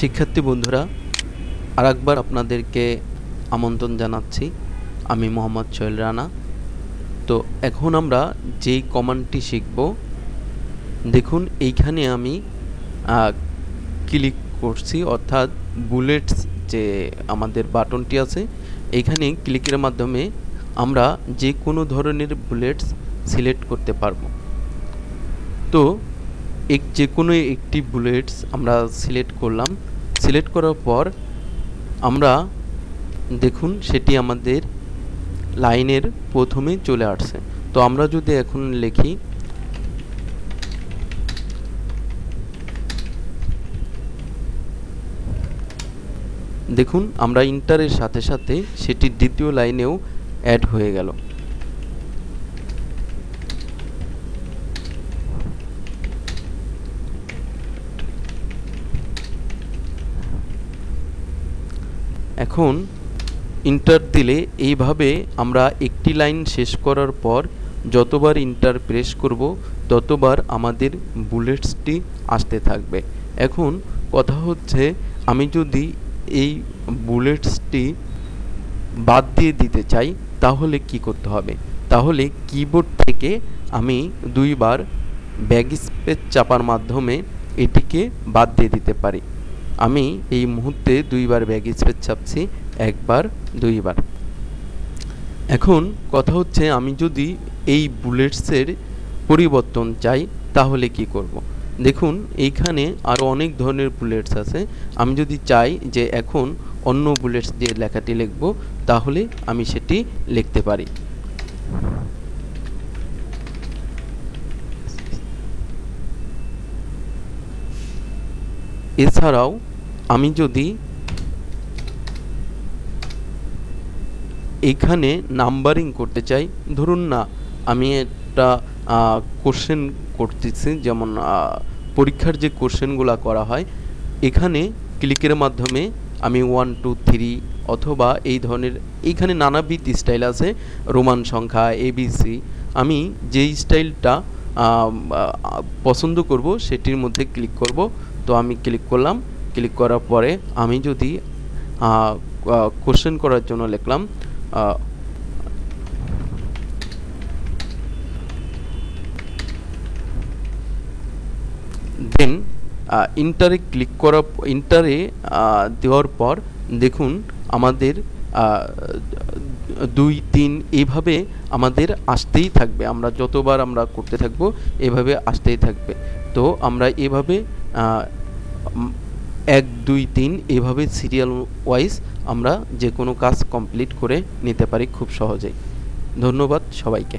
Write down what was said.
শিক্ষার্থী বন্ধুরা, আরেকবার আপনাদেরকে আমন্ত্রণ জানাচ্ছি। আমি মোহাম্মদ সোহেল রানা। তো এখন আমরা যেই কমান্ডটি শিখব, দেখুন এইখানে আমি ক্লিক করছি, অর্থাৎ বুলেটস যে আমাদের বাটনটি আছে এইখানে ক্লিকের মাধ্যমে আমরা যে কোনো ধরনের বুলেটস সিলেক্ট করতে পারবো। তো যে কোনো একটি বুলেটস আমরা সিলেক্ট করলাম। সিলেক্ট করার পর আমরা দেখুন সেটি আমাদের লাইনের প্রথমে চলে আসছে। তো আমরা যদি এখন লিখি দেখুন আমরা ইন্টারের সাথে সাথে সেটি দ্বিতীয় লাইনেও অ্যাড হয়ে গেল। এখন ইন্টার দিলে এইভাবে আমরা একটি লাইন শেষ করার পর যতবার ইন্টার প্রেস করব ততবার আমাদের বুলেটসটি আসতে থাকবে। এখন কথা হচ্ছে, আমি যদি এই বুলেটসটি বাদ দিয়ে দিতে চাই তাহলে কি করতে হবে? তাহলে কিবোর্ড থেকে আমি দুইবার ব্যাকস্পেস চাপার মাধ্যমে এটিকে বাদ দিয়ে দিতে পারি। আমি এই মুহূর্তে দুইবার ব্যাকস্পেস চাপছি, একবার দুইবার। এখন কথা হচ্ছে, আমি যদি এই বুলেটসের পরিবর্তন চাই তাহলে কি করব? দেখুন এইখানে আরও অনেক ধরনের বুলেটস আছে। আমি যদি চাই যে এখন অন্য বুলেটস দিয়ে লেখাটি লিখব, তাহলে আমি সেটি লিখতে পারি। এছাড়াও আমি যদি এখানে নাম্বারিং করতে চাই, ধরুন না আমি একটা কোশ্চেন করতেছি, যেমন পরীক্ষার যে কোশ্চেনগুলো করা হয়, এখানে ক্লিকের মাধ্যমে আমি 1 2 3 অথবা এই ধরনের এইখানে নানাবিধ স্টাইল আছে, রোমান সংখ্যা ABC। আমি যেই স্টাইলটা পছন্দ করব সেটির মধ্যে ক্লিক করব। তো আমি ক্লিক করলাম। ক্লিক করার পরে আমি যদি কোশ্চেন করার জন্য লিখলাম দেন ইন্টারে ক্লিক করা, ইন্টারে দেওয়ার পর দেখুন আমাদের 2 3 এইভাবে আমাদের আসতেই থাকবে। আমরা যতবার আমরা করতে থাকব এভাবে আসতেই থাকবে। তো আমরা এভাবে 1 2 3 এভাবে সিরিয়াল ওয়াইজ আমরা যে কোনো কাজ কমপ্লিট করে নিতে পারি খুব সহজেই। ধন্যবাদ সবাইকে।